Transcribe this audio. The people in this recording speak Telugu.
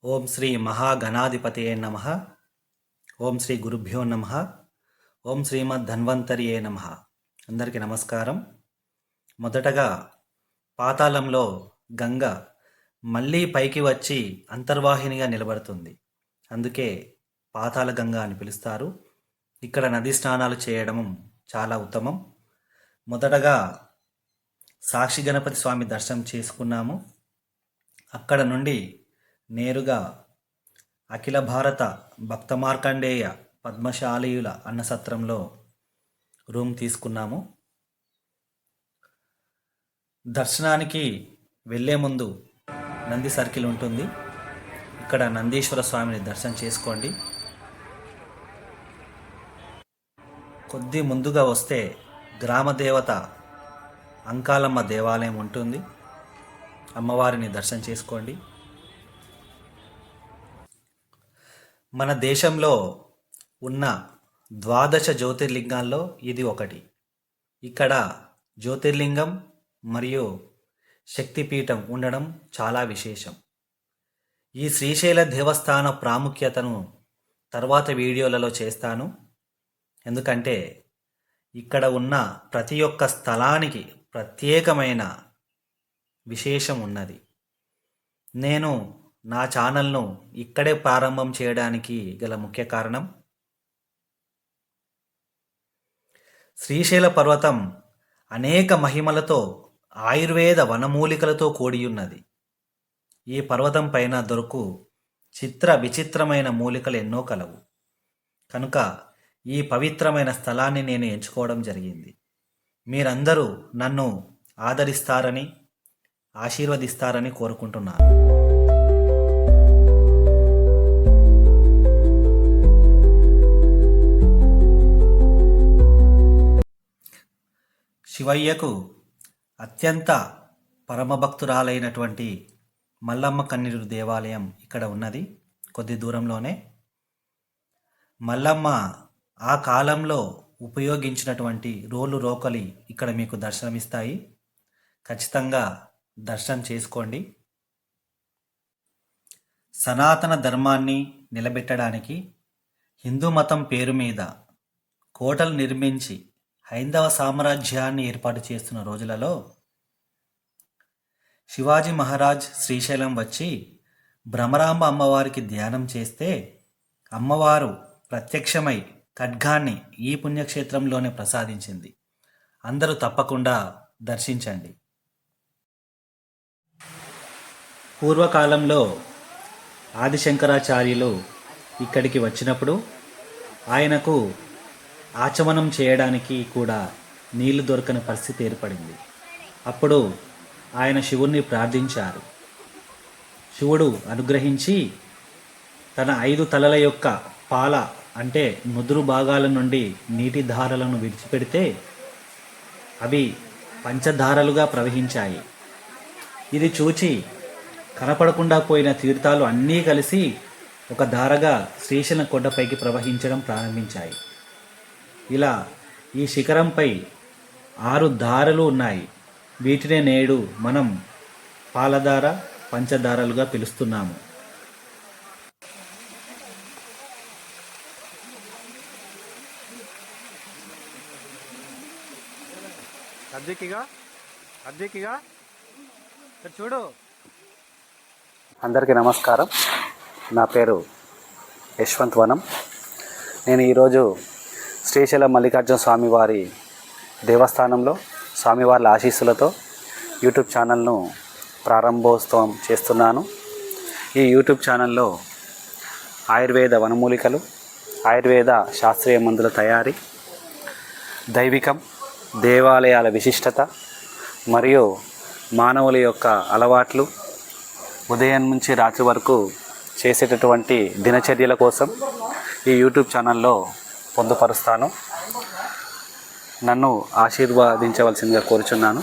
ఓం శ్రీ మహాగణాధిపతయే నమః. ఓం శ్రీ గురుభ్యో నమః. ఓం శ్రీమద్ ధన్వంతరియే నమః. అందరికీ నమస్కారం. మొదటగా పాతాళంలో గంగ మళ్ళీ పైకి వచ్చి అంతర్వాహినిగా నిలబడుతుంది. అందుకే పాతాళ గంగ అని పిలుస్తారు. ఇక్కడ నదీ స్నానాలు చేయడం చాలా ఉత్తమం. మొదటగా సాక్షి గణపతి స్వామి దర్శనం చేసుకున్నాము. అక్కడ నుండి నేరుగా అఖిల భారత భక్త మార్కండేయ పద్మశాలీయుల అన్నసత్రంలో రూమ్ తీసుకున్నాము. దర్శనానికి వెళ్ళే ముందు నంది సర్కిల్ ఉంటుంది. ఇక్కడ నందీశ్వర స్వామిని దర్శనం చేసుకోండి. కొద్ది ముందుగా వస్తే గ్రామదేవత అంకాలమ్మ దేవాలయం ఉంటుంది. అమ్మవారిని దర్శనం చేసుకోండి. మన దేశంలో ఉన్న 12 జ్యోతిర్లింగాల్లో ఇది ఒకటి. ఇక్కడ జ్యోతిర్లింగం మరియు శక్తిపీఠం ఉండడం చాలా విశేషం. ఈ శ్రీశైల దేవస్థాన ప్రాముఖ్యతను తర్వాత వీడియోలలో చేస్తాను. ఎందుకంటే ఇక్కడ ఉన్న ప్రతి ఒక్క స్థలానికి ప్రత్యేకమైన విశేషం ఉన్నది. నేను నా ఛానల్ను ఇక్కడే ప్రారంభం చేయడానికి గల ముఖ్య కారణం, శ్రీశైల పర్వతం అనేక మహిమలతో ఆయుర్వేద వనమూలికలతో కూడియున్నది. ఈ పర్వతం పైన దొరుకు చిత్ర విచిత్రమైన మూలికలు ఎన్నో కలవు. కనుక ఈ పవిత్రమైన స్థలాన్ని నేను ఎంచుకోవడం జరిగింది. మీరందరూ నన్ను ఆదరిస్తారని ఆశీర్వదిస్తారని కోరుకుంటున్నాను. శివయ్యకు అత్యంత పరమభక్తురాలైనటువంటి మల్లమ్మ కన్నీరు దేవాలయం ఇక్కడ ఉన్నది, కొద్ది దూరంలోనే. మల్లమ్మ ఆ కాలంలో ఉపయోగించినటువంటి రోలు రోకలి ఇక్కడ మీకు దర్శనమిస్తాయి. ఖచ్చితంగా దర్శనం చేసుకోండి. సనాతన ధర్మాన్ని నిలబెట్టడానికి హిందూ మతం పేరు మీద కోటలు నిర్మించి హైందవ సామ్రాజ్యాన్ని ఏర్పాటు చేస్తున్న రోజులలో శివాజీ మహారాజ్ శ్రీశైలం వచ్చి భ్రమరాంబ అమ్మవారికి ధ్యానం చేస్తే అమ్మవారు ప్రత్యక్షమై ఖడ్గాన్ని ఈ పుణ్యక్షేత్రంలోనే ప్రసాదించింది. అందరూ తప్పకుండా దర్శించండి. పూర్వకాలంలో ఆదిశంకరాచార్యులు ఇక్కడికి వచ్చినప్పుడు ఆయనకు ఆచమనం చేయడానికి కూడా నీళ్లు దొరకని పరిస్థితి ఏర్పడింది. అప్పుడు ఆయన శివుణ్ణి ప్రార్థించారు. శివుడు అనుగ్రహించి తన 5 తలల యొక్క పాల అంటే నుదురు భాగాల నుండి నీటి ధారలను విడిచిపెడితే అవి పంచధారలుగా ప్రవహించాయి. ఇది చూచి కనపడకుండా పోయిన తీర్థాలు అన్నీ కలిసి ఒక ధారగా శ్రీశైలం కొండపైకి ప్రవహించడం ప్రారంభించాయి. ఇలా ఈ శిఖరంపై 6 ధారలు ఉన్నాయి. వీటినే నేడు మనం పాలధార, పంచధారలుగా పిలుస్తున్నాము. చూడు. అందరికీ నమస్కారం. నా పేరు యశ్వంత్ వనం. నేను ఈరోజు శ్రీశైల మల్లికార్జున స్వామివారి దేవస్థానంలో స్వామివార్ల ఆశీస్సులతో యూట్యూబ్ ఛానల్ను ప్రారంభోత్సవం చేస్తున్నాను. ఈ యూట్యూబ్ ఛానల్లో ఆయుర్వేద వనమూలికలు, ఆయుర్వేద శాస్త్రీయ మందుల తయారీ, దైవికం, దేవాలయాల విశిష్టత మరియు మానవుల యొక్క అలవాట్లు, ఉదయం నుంచి రాత్రి వరకు చేసేటటువంటి దినచర్యల కోసం ఈ యూట్యూబ్ ఛానల్లో పొందుపరుస్తాను. నన్ను ఆశీర్వదించవలసిందిగా కోరుచున్నాను.